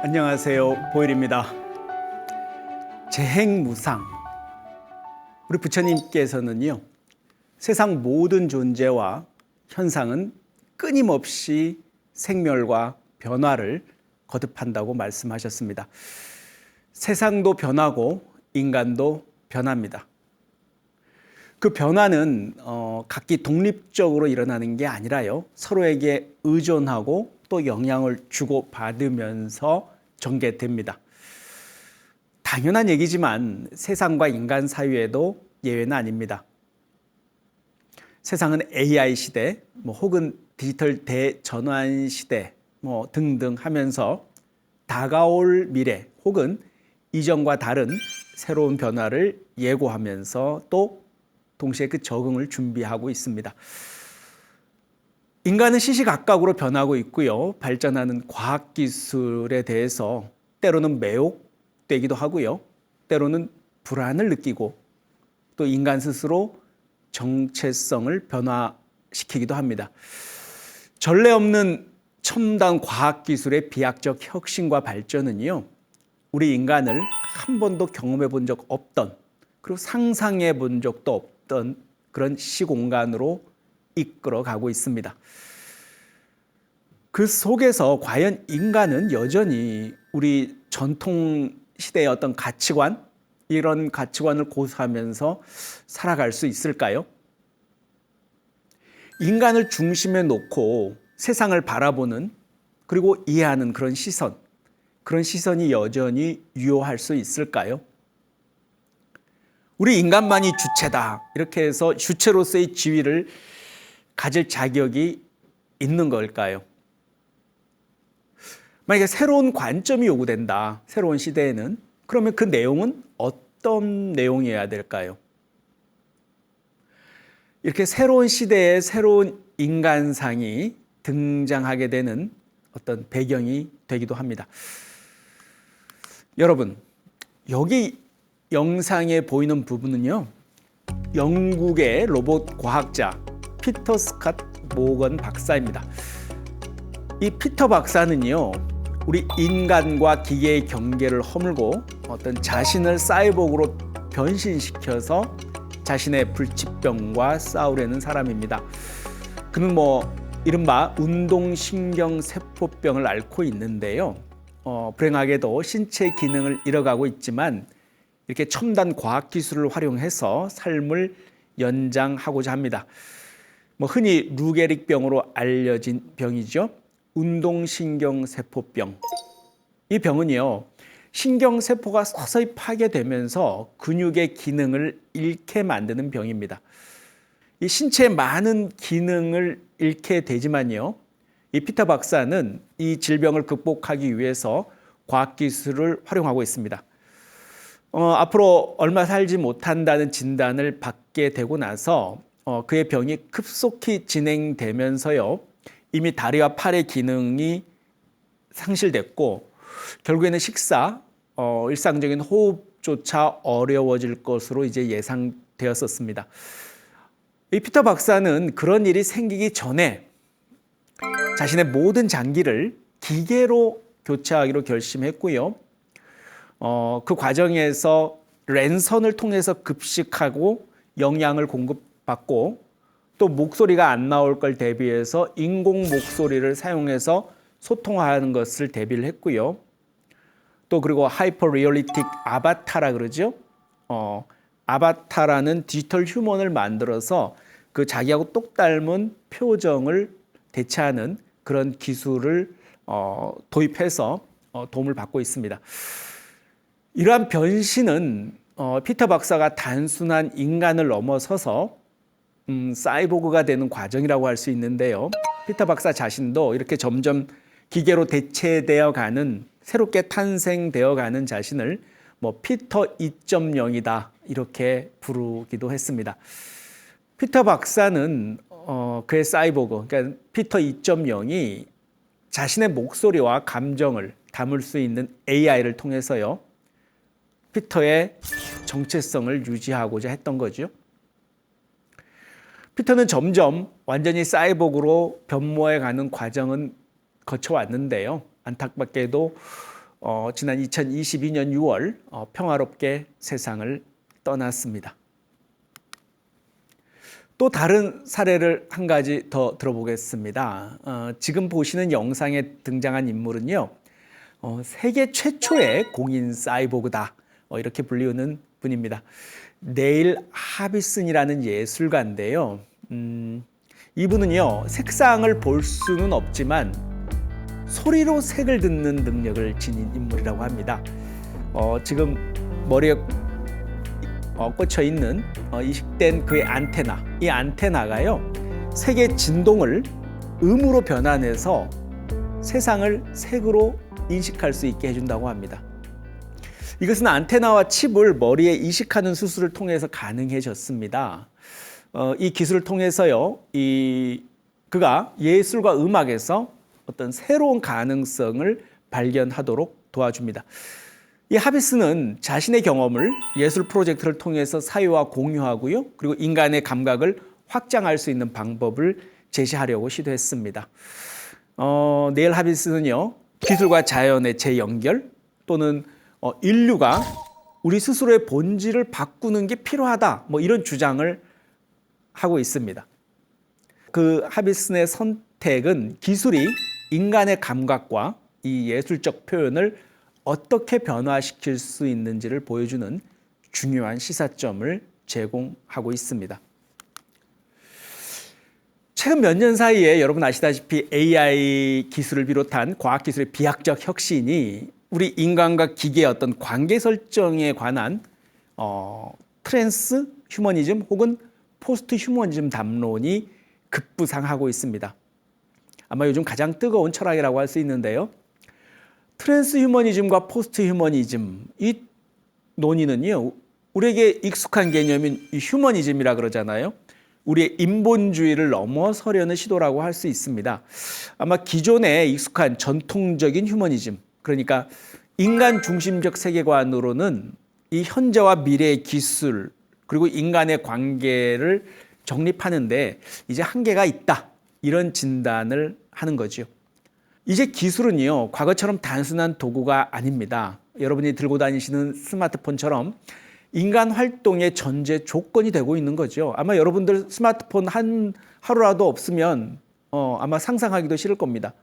안녕하세요, 보일입니다. 재행무상. 우리 부처님께서는요, 세상 모든 존재와 현상은 끊임없이 생멸과 변화를 거듭한다고 말씀하셨습니다. 세상도 변하고 인간도 변합니다. 그 변화는 각기 독립적으로 일어나는 게 아니라요, 서로에게 의존하고 또 영향을 주고받으면서 전개됩니다. 당연한 얘기지만 세상과 인간 사이에도 예외는 아닙니다. 세상은 AI 시대, 혹은 디지털 대전환 시대 등등 하면서 다가올 미래 혹은 이전과 다른 새로운 변화를 예고하면서 또 동시에 그 적응을 준비하고 있습니다. 인간은 시시각각으로 변하고 있고요. 발전하는 과학기술에 대해서 때로는 매혹되기도 하고요. 때로는 불안을 느끼고 또 인간 스스로 정체성을 변화시키기도 합니다. 전례 없는 첨단 과학기술의 비약적 혁신과 발전은요, 우리 인간을 한 번도 경험해 본 적 없던, 그리고 상상해 본 적도 없던 그런 시공간으로 이끌어가고 있습니다. 그 속에서 과연 인간은 여전히 우리 전통 시대의 어떤 가치관, 이런 가치관을 고수하면서 살아갈 수 있을까요? 인간을 중심에 놓고 세상을 바라보는, 그리고 이해하는 그런 시선이 여전히 유효할 수 있을까요? 우리 인간만이 주체다, 이렇게 해서 주체로서의 지위를 가질 자격이 있는 걸까요? 만약에 새로운 관점이 요구된다, 새로운 시대에는, 그러면 그 내용은 어떤 내용이어야 될까요? 이렇게 새로운 시대에 새로운 인간상이 등장하게 되는 어떤 배경이 되기도 합니다. 여러분, 여기 영상에 보이는 부분은요, 영국의 로봇 과학자 피터 스캇 모건 박사입니다. 이 피터 박사는요, 우리 인간과 기계의 경계를 허물고 어떤 자신을 사이보그로 변신시켜서 자신의 불치병과 싸우려는 사람입니다. 그는 이른바 운동신경세포병을 앓고 있는데요. 불행하게도 신체 기능을 잃어가고 있지만 이렇게 첨단 과학기술을 활용해서 삶을 연장하고자 합니다. 흔히 루게릭병으로 알려진 병이죠. 운동신경세포병. 이 병은요, 신경세포가 서서히 파괴되면서 근육의 기능을 잃게 만드는 병입니다. 이 신체의 많은 기능을 잃게 되지만요, 이 피터 박사는 이 질병을 극복하기 위해서 과학기술을 활용하고 있습니다. 앞으로 얼마 살지 못한다는 진단을 받게 되고 나서 그의 병이 급속히 진행되면서요, 이미 다리와 팔의 기능이 상실됐고 결국에는 식사, 일상적인 호흡조차 어려워질 것으로 이제 예상되었었습니다. 이 피터 박사는 그런 일이 생기기 전에 자신의 모든 장기를 기계로 교체하기로 결심했고요. 그 과정에서 랜선을 통해서 급식하고 영양을 공급받고 또 목소리가 안 나올 걸 대비해서 인공 목소리를 사용해서 소통하는 것을 대비를 했고요. 또 그리고 하이퍼 리얼리틱 아바타라 그러죠. 아바타라는 디지털 휴먼을 만들어서 그 자기하고 똑 닮은 표정을 대체하는 그런 기술을 도입해서 도움을 받고 있습니다. 이러한 변신은 피터 박사가 단순한 인간을 넘어서서 사이보그가 되는 과정이라고 할 수 있는데요. 피터 박사 자신도 이렇게 점점 기계로 대체되어 가는, 새롭게 탄생되어 가는 자신을 피터 2.0이다 이렇게 부르기도 했습니다. 피터 박사는 그의 사이보그, 그러니까 피터 2.0이 자신의 목소리와 감정을 담을 수 있는 AI를 통해서요, 피터의 정체성을 유지하고자 했던 거죠. 피터는 점점 완전히 사이보그로 변모해가는 과정은 거쳐왔는데요. 안타깝게도 지난 2022년 6월 평화롭게 세상을 떠났습니다. 또 다른 사례를 한 가지 더 들어보겠습니다. 지금 보시는 영상에 등장한 인물은요, 세계 최초의 공인 사이보그다, 이렇게 불리우는 분입니다. 네일 하비슨이라는 예술가인데요. 이분은요, 색상을 볼 수는 없지만 소리로 색을 듣는 능력을 지닌 인물이라고 합니다. 지금 머리에 꽂혀 있는 이식된 그의 안테나, 이 안테나가요, 색의 진동을 음으로 변환해서 세상을 색으로 인식할 수 있게 해준다고 합니다. 이것은 안테나와 칩을 머리에 이식하는 수술을 통해서 가능해졌습니다. 이 기술을 통해서요, 그가 예술과 음악에서 어떤 새로운 가능성을 발견하도록 도와줍니다. 이 하비스는 자신의 경험을 예술 프로젝트를 통해서 사회와 공유하고요, 그리고 인간의 감각을 확장할 수 있는 방법을 제시하려고 시도했습니다. 네일 하비스는요, 기술과 자연의 재연결 또는 인류가 우리 스스로의 본질을 바꾸는 게 필요하다, 이런 주장을 하고 있습니다. 그 하비슨의 선택은 기술이 인간의 감각과 이 예술적 표현을 어떻게 변화시킬 수 있는지를 보여주는 중요한 시사점을 제공하고 있습니다. 최근 몇 년 사이에 여러분 아시다시피 AI 기술을 비롯한 과학기술의 비약적 혁신이 우리 인간과 기계의 어떤 관계 설정에 관한 트랜스 휴머니즘 혹은 포스트 휴머니즘 담론이 급부상하고 있습니다. 아마 요즘 가장 뜨거운 철학이라고 할 수 있는데요. 트랜스 휴머니즘과 포스트 휴머니즘, 이 논의는요, 우리에게 익숙한 개념인 휴머니즘이라 그러잖아요. 우리의 인본주의를 넘어서려는 시도라고 할 수 있습니다. 아마 기존에 익숙한 전통적인 휴머니즘, 그러니까 인간 중심적 세계관으로는 이 현재와 미래의 기술 그리고 인간의 관계를 정립하는데 이제 한계가 있다, 이런 진단을 하는 거죠. 이제 기술은요, 과거처럼 단순한 도구가 아닙니다. 여러분이 들고 다니시는 스마트폰처럼 인간 활동의 전제 조건이 되고 있는 거죠. 아마 여러분들 스마트폰 한 하루라도 없으면 아마 상상하기도 싫을 겁니다.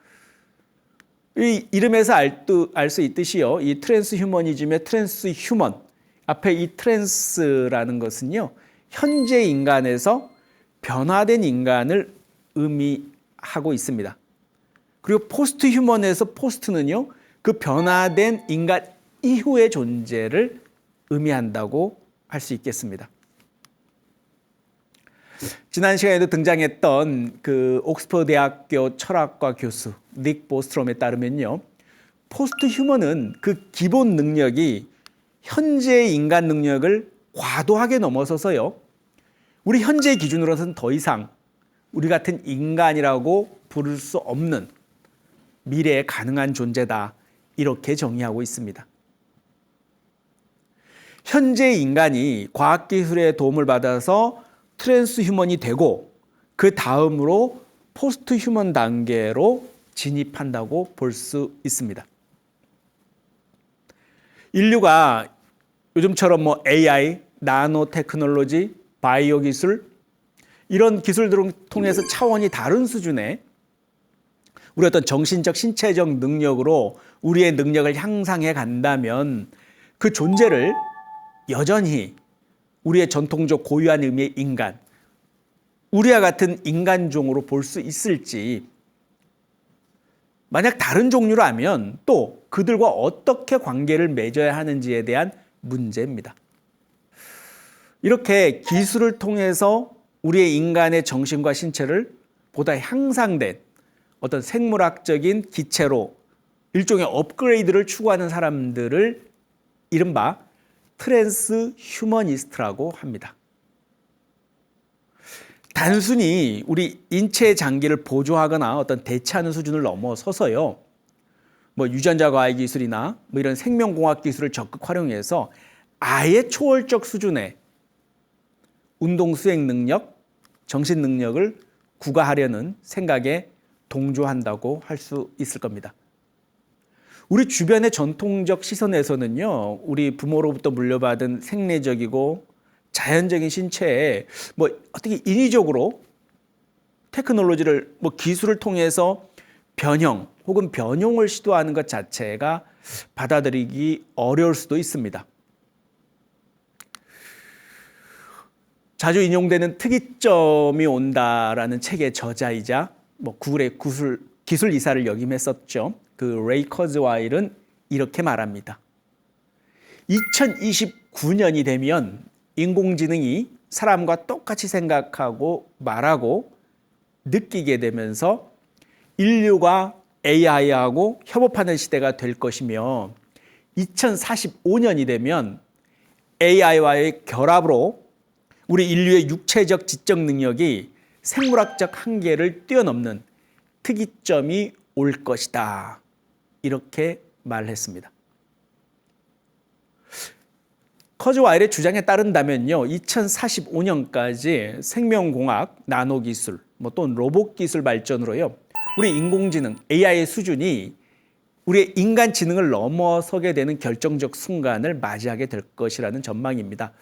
이 이름에서 알 수 있듯이요, 이 트랜스 휴머니즘의 트랜스 휴먼, 앞에 이 트랜스라는 것은요, 현재 인간에서 변화된 인간을 의미하고 있습니다. 그리고 포스트 휴먼에서 포스트는요, 그 변화된 인간 이후의 존재를 의미한다고 할 수 있겠습니다. 지난 시간에도 등장했던 그 옥스퍼드 대학교 철학과 교수 닉 보스트롬에 따르면요, 포스트 휴먼은 그 기본 능력이 현재의 인간 능력을 과도하게 넘어서서요, 우리 현재의 기준으로서는 더 이상 우리 같은 인간이라고 부를 수 없는 미래에 가능한 존재다, 이렇게 정의하고 있습니다. 현재 인간이 과학기술의 도움을 받아서 트랜스 휴먼이 되고 그 다음으로 포스트 휴먼 단계로 진입한다고 볼 수 있습니다. 인류가 요즘처럼 AI, 나노 테크놀로지, 바이오 기술, 이런 기술들을 통해서 차원이 다른 수준의 우리 어떤 정신적, 신체적 능력으로 우리의 능력을 향상해 간다면 그 존재를 여전히 우리의 전통적 고유한 의미의 인간, 우리와 같은 인간종으로 볼 수 있을지, 만약 다른 종류라면 또 그들과 어떻게 관계를 맺어야 하는지에 대한 문제입니다. 이렇게 기술을 통해서 우리의 인간의 정신과 신체를 보다 향상된 어떤 생물학적인 기체로 일종의 업그레이드를 추구하는 사람들을 이른바 트랜스 휴머니스트라고 합니다. 단순히 우리 인체의 장기를 보조하거나 어떤 대체하는 수준을 넘어서서요, 유전자 과학 기술이나 이런 생명공학 기술을 적극 활용해서 아예 초월적 수준의 운동 수행 능력, 정신 능력을 구가하려는 생각에 동조한다고 할 수 있을 겁니다. 우리 주변의 전통적 시선에서는요, 우리 부모로부터 물려받은 생리적이고 자연적인 신체에 뭐 어떻게 인위적으로 테크놀로지를 뭐 기술을 통해서 변형 혹은 변용을 시도하는 것 자체가 받아들이기 어려울 수도 있습니다. 자주 인용되는 특이점이 온다라는 책의 저자이자 뭐 구글의 기술 이사를 역임했었죠. 그 레이 커즈와일은 이렇게 말합니다. 2029년이 되면 인공지능이 사람과 똑같이 생각하고 말하고 느끼게 되면서 인류가 AI하고 협업하는 시대가 될 것이며 2045년이 되면 AI와의 결합으로 우리 인류의 육체적 지적 능력이 생물학적 한계를 뛰어넘는 특이점이 올 것이다. 이렇게 말했습니다. 커즈와일의 주장에 따른다면요, 2045년까지 생명공학, 나노기술, 또는 로봇 기술 발전으로요, 우리 인공지능, AI의 수준이 우리의 인간 지능을 넘어서게 되는 결정적 순간을 맞이하게 될 것이라는 전망입니다.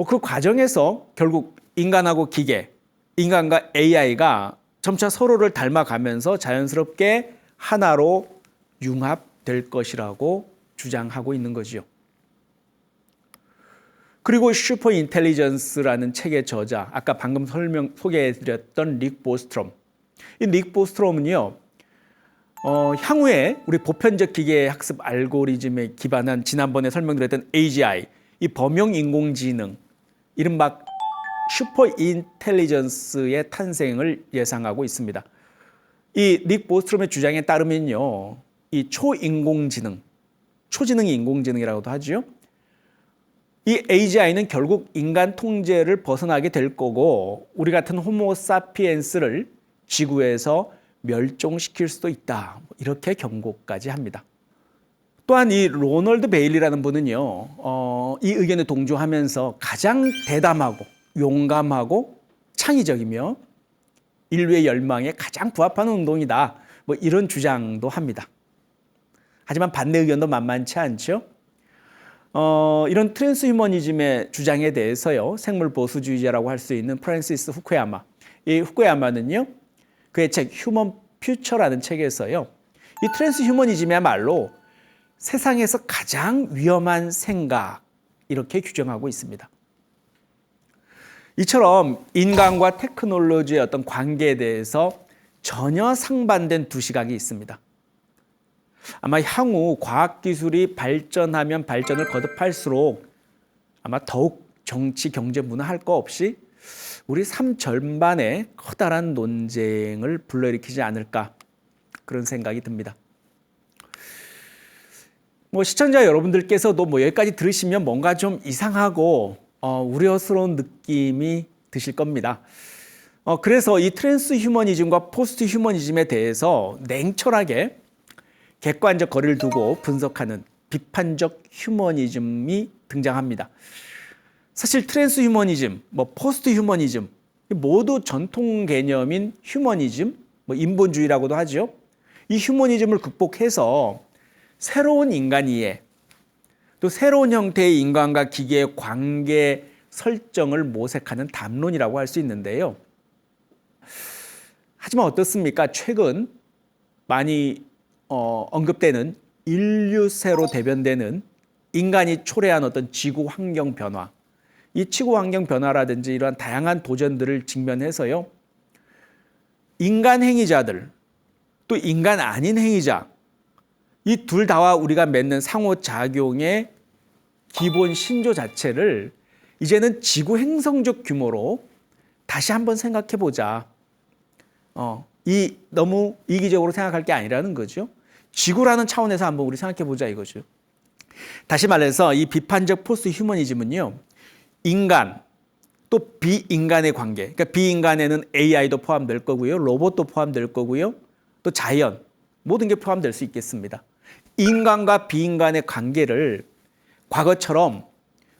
그 과정에서 결국 인간하고 기계, 인간과 AI가 점차 서로를 닮아가면서 자연스럽게 하나로 융합될 것이라고 주장하고 있는 거지요. 그리고 슈퍼 인텔리전스라는 책의 저자, 아까 방금 소개해드렸던 릭 보스트롬. 이 릭 보스트롬은요, 향후에 우리 보편적 기계 학습 알고리즘에 기반한 지난번에 설명드렸던 AGI, 이 범용 인공지능, 이른바 슈퍼 인텔리전스의 탄생을 예상하고 있습니다. 이 릭 보스트롬의 주장에 따르면요, 이 초인공지능, 초지능이 인공지능이라고도 하죠. 이 AGI는 결국 인간 통제를 벗어나게 될 거고 우리 같은 호모 사피엔스를 지구에서 멸종시킬 수도 있다. 이렇게 경고까지 합니다. 또한 이 로널드 베일리라는 분은요, 이 의견에 동조하면서 가장 대담하고 용감하고 창의적이며 인류의 열망에 가장 부합하는 운동이다. 이런 주장도 합니다. 하지만 반대 의견도 만만치 않죠. 이런 트랜스휴머니즘의 주장에 대해서요, 생물 보수주의자라고 할 수 있는 프란시스 후쿠야마. 이 후쿠야마는요, 그의 책 휴먼 퓨처라는 책에서요, 이 트랜스휴머니즘이야말로 세상에서 가장 위험한 생각, 이렇게 규정하고 있습니다. 이처럼 인간과 테크놀로지의 어떤 관계에 대해서 전혀 상반된 두 시각이 있습니다. 아마 향후 과학기술이 발전하면 발전을 거듭할수록 아마 더욱 정치, 경제, 문화 할 거 없이 우리 삶 전반에 커다란 논쟁을 불러일으키지 않을까, 그런 생각이 듭니다. 시청자 여러분들께서도 여기까지 들으시면 뭔가 좀 이상하고 우려스러운 느낌이 드실 겁니다. 그래서 이 트랜스휴머니즘과 포스트휴머니즘에 대해서 냉철하게 객관적 거리를 두고 분석하는 비판적 휴머니즘이 등장합니다. 사실 트랜스휴머니즘, 포스트휴머니즘 모두 전통 개념인 휴머니즘, 인본주의라고도 하죠. 이 휴머니즘을 극복해서 새로운 인간 이해, 또 새로운 형태의 인간과 기계의 관계 설정을 모색하는 담론이라고 할 수 있는데요. 하지만 어떻습니까? 최근 많이 언급되는 인류세로 대변되는 인간이 초래한 어떤 지구 환경 변화, 이 지구 환경 변화라든지 이러한 다양한 도전들을 직면해서요, 인간 행위자들, 또 인간 아닌 행위자, 이 둘 다와 우리가 맺는 상호작용의 기본 신조 자체를 이제는 지구 행성적 규모로 다시 한번 생각해 보자. 너무 이기적으로 생각할 게 아니라는 거죠. 지구라는 차원에서 한번 우리 생각해 보자 이거죠. 다시 말해서 이 비판적 포스트 휴머니즘은요, 인간 또 비인간의 관계, 그러니까 비인간에는 AI도 포함될 거고요, 로봇도 포함될 거고요, 또 자연, 모든 게 포함될 수 있겠습니다. 인간과 비인간의 관계를 과거처럼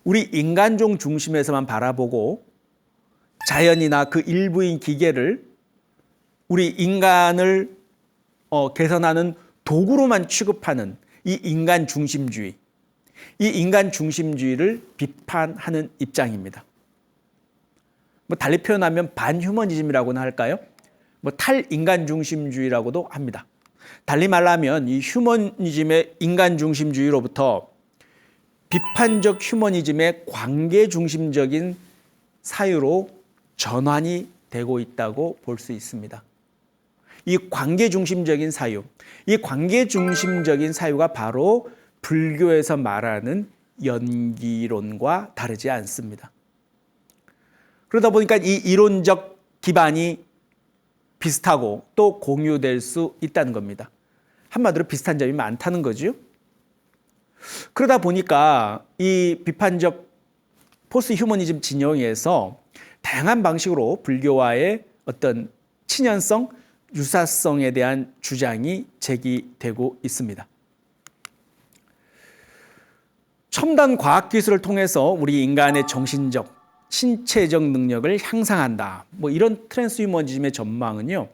우리 인간종 중심에서만 바라보고 자연이나 그 일부인 기계를 우리 인간을 개선하는 도구로만 취급하는 이 인간 중심주의, 이 인간 중심주의를 비판하는 입장입니다. 뭐 달리 표현하면 반휴머니즘이라고나 할까요? 뭐 탈인간 중심주의라고도 합니다. 달리 말하면 이 휴머니즘의 인간 중심주의로부터 비판적 휴머니즘의 관계 중심적인 사유로 전환이 되고 있다고 볼 수 있습니다. 이 관계 중심적인 사유, 이 관계 중심적인 사유가 바로 불교에서 말하는 연기론과 다르지 않습니다. 그러다 보니까 이 이론적 기반이 비슷하고 또 공유될 수 있다는 겁니다. 한마디로 비슷한 점이 많다는 거죠. 그러다 보니까 이 비판적 포스트 휴머니즘 진영에서 다양한 방식으로 불교와의 어떤 친연성, 유사성에 대한 주장이 제기되고 있습니다. 첨단 과학기술을 통해서 우리 인간의 정신적, 신체적 능력을 향상한다. 뭐 이런 트랜스휴머니즘의 전망은요.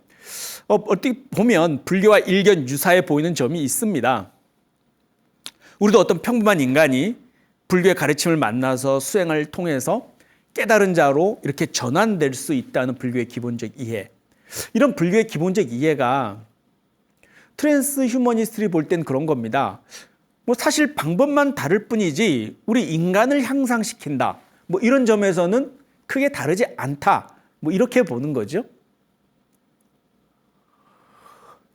어떻게 보면 불교와 일견 유사해 보이는 점이 있습니다. 우리도 어떤 평범한 인간이 불교의 가르침을 만나서 수행을 통해서 깨달은 자로 이렇게 전환될 수 있다는 불교의 기본적 이해. 이런 불교의 기본적 이해가 트랜스 휴머니스트들이 볼 땐 그런 겁니다. 뭐 사실 방법만 다를 뿐이지 우리 인간을 향상시킨다. 뭐 이런 점에서는 크게 다르지 않다. 뭐 이렇게 보는 거죠.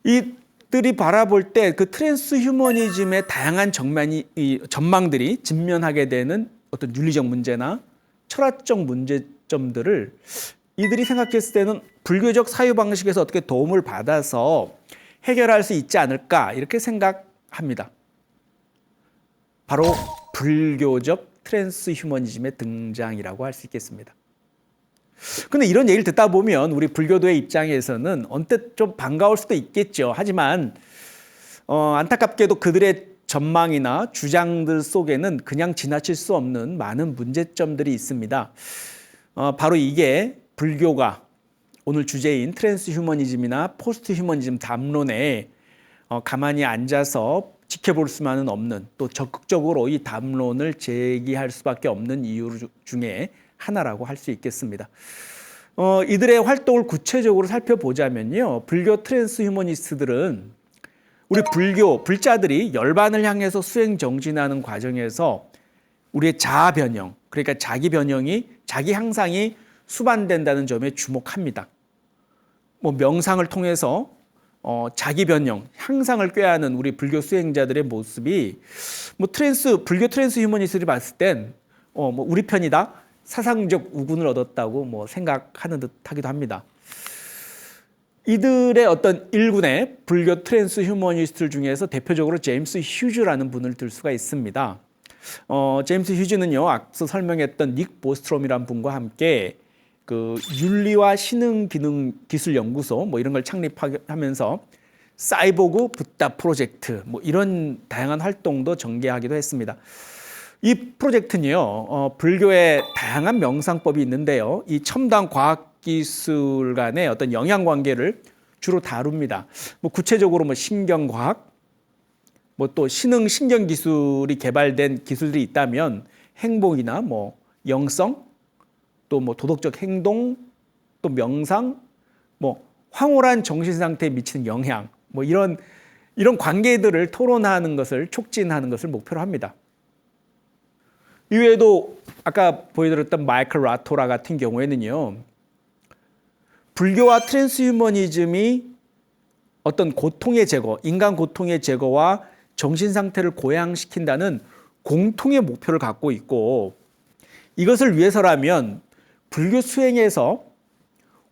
이들이 바라볼 때 그 트랜스 휴머니즘의 다양한 전망들이 직면하게 되는 어떤 윤리적 문제나 철학적 문제점들을 이들이 생각했을 때는 불교적 사유 방식에서 어떻게 도움을 받아서 해결할 수 있지 않을까 이렇게 생각합니다. 바로 불교적 트랜스 휴머니즘의 등장이라고 할 수 있겠습니다. 근데 이런 얘기를 듣다 보면 우리 불교도의 입장에서는 언뜻 좀 반가울 수도 있겠죠. 하지만 안타깝게도 그들의 전망이나 주장들 속에는 그냥 지나칠 수 없는 많은 문제점들이 있습니다. 바로 이게 불교가 오늘 주제인 트랜스 휴머니즘이나 포스트 휴머니즘 담론에 가만히 앉아서 지켜볼 수만은 없는, 또 적극적으로 이 담론을 제기할 수밖에 없는 이유 중에 하나라고 할 수 있겠습니다. 이들의 활동을 구체적으로 살펴보자면요. 불교 트랜스 휴머니스트들은 우리 불교 불자들이 열반을 향해서 수행 정진하는 과정에서 우리의 자아 변형, 그러니까 자기 변형이, 자기 향상이 수반된다는 점에 주목합니다. 뭐 명상을 통해서 자기 변형, 향상을 꾀하는 우리 불교 수행자들의 모습이 뭐 불교 트랜스 휴머니스트들이 봤을 땐 뭐 우리 편이다, 사상적 우군을 얻었다고 뭐 생각하는 듯하기도 합니다. 이들의 어떤 일군의 불교 트랜스 휴머니스트들 중에서 대표적으로 제임스 휴즈라는 분을 들 수가 있습니다. 제임스 휴즈는요, 앞서 설명했던 닉 보스트롬이라는 분과 함께 그 윤리와 신흥 기능 기술 연구소 뭐 이런 걸 창립하면서 사이보그 붓다 프로젝트 뭐 이런 다양한 활동도 전개하기도 했습니다. 이 프로젝트는요, 불교의 다양한 명상법이 있는데요, 이 첨단 과학 기술 간의 어떤 영향 관계를 주로 다룹니다. 뭐 구체적으로 뭐 신경과학, 뭐 또 신흥 신경 기술이 개발된 기술들이 있다면 행복이나 뭐 영성, 또 뭐 도덕적 행동, 또 명상, 뭐 황홀한 정신 상태에 미치는 영향, 뭐 이런 관계들을 토론하는 것을 촉진하는 것을 목표로 합니다. 이외에도 아까 보여드렸던 마이클 라토라 같은 경우에는요, 불교와 트랜스휴머니즘이 어떤 고통의 제거, 인간 고통의 제거와 정신 상태를 고양시킨다는 공통의 목표를 갖고 있고, 이것을 위해서라면 불교 수행에서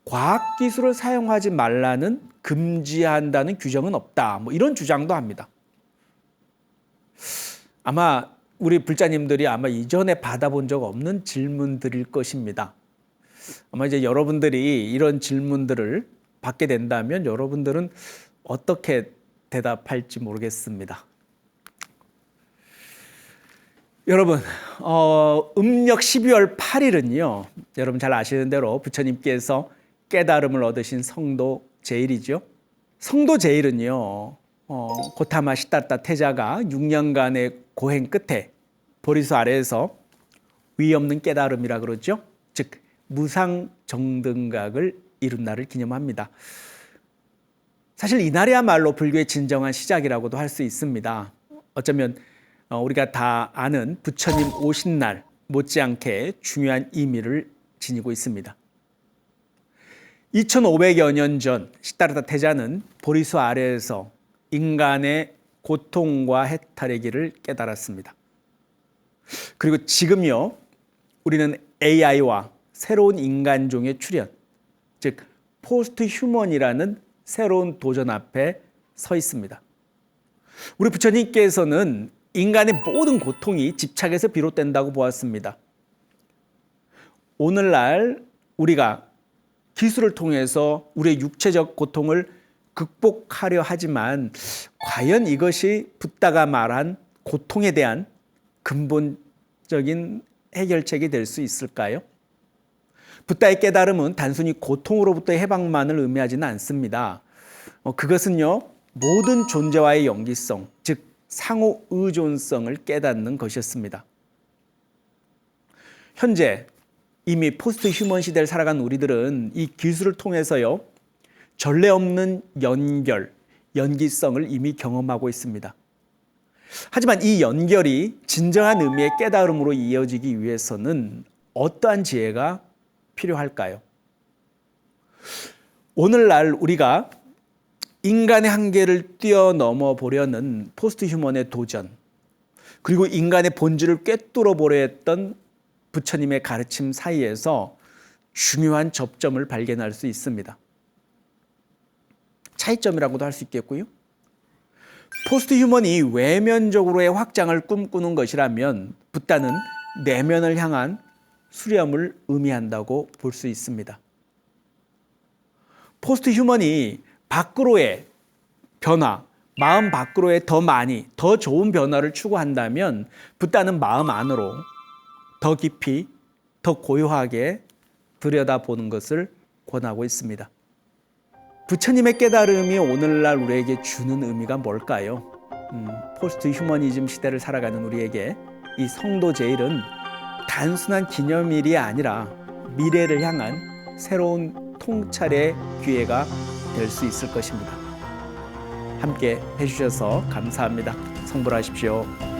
과학기술을 사용하지 말라는, 금지한다는 규정은 없다. 뭐 이런 주장도 합니다. 아마 우리 불자님들이 아마 이전에 받아본 적 없는 질문들일 것입니다. 아마 이제 여러분들이 이런 질문들을 받게 된다면 여러분들은 어떻게 대답할지 모르겠습니다. 여러분, 음력 12월 8일은요, 여러분 잘 아시는 대로 부처님께서 깨달음을 얻으신 성도 제일이죠. 성도 제일은요, 고타마 시다르타 태자가 6년간의 고행 끝에 보리수 아래에서 위 없는 깨달음이라 그러죠. 즉 무상 정등각을 이룬 날을 기념합니다. 사실 이날이야말로 불교의 진정한 시작이라고도 할 수 있습니다. 어쩌면 우리가 다 아는 부처님 오신 날 못지않게 중요한 의미를 지니고 있습니다. 2500여 년 전 시다르타 태자는 보리수 아래에서 인간의 고통과 해탈의 길을 깨달았습니다. 그리고 지금요, 우리는 AI와 새로운 인간종의 출현, 즉 포스트 휴먼이라는 새로운 도전 앞에 서 있습니다. 우리 부처님께서는 인간의 모든 고통이 집착에서 비롯된다고 보았습니다. 오늘날 우리가 기술을 통해서 우리의 육체적 고통을 극복하려 하지만 과연 이것이 붓다가 말한 고통에 대한 근본적인 해결책이 될 수 있을까요? 붓다의 깨달음은 단순히 고통으로부터의 해방만을 의미하지는 않습니다. 그것은요, 모든 존재와의 연기성, 즉 상호 의존성을 깨닫는 것이었습니다. 현재 이미 포스트 휴먼 시대를 살아간 우리들은 이 기술을 통해서요, 전례 없는 연결, 연기성을 이미 경험하고 있습니다. 하지만 이 연결이 진정한 의미의 깨달음으로 이어지기 위해서는 어떠한 지혜가 필요할까요? 오늘날 우리가 인간의 한계를 뛰어넘어 보려는 포스트 휴먼의 도전, 그리고 인간의 본질을 꿰뚫어 보려 했던 부처님의 가르침 사이에서 중요한 접점을 발견할 수 있습니다. 차이점이라고도 할 수 있겠고요. 포스트 휴먼이 외면적으로의 확장을 꿈꾸는 것이라면 붓다는 내면을 향한 수렴을 의미한다고 볼 수 있습니다. 포스트 휴먼이 밖으로의 변화, 마음 밖으로의 더 많이, 더 좋은 변화를 추구한다면 붓다는 마음 안으로 더 깊이, 더 고요하게 들여다보는 것을 권하고 있습니다. 부처님의 깨달음이 오늘날 우리에게 주는 의미가 뭘까요? 포스트 휴머니즘 시대를 살아가는 우리에게 이 성도 제일은 단순한 기념일이 아니라 미래를 향한 새로운 통찰의 기회가 될 수 있을 것입니다. 함께 해주셔서 감사합니다. 성불하십시오.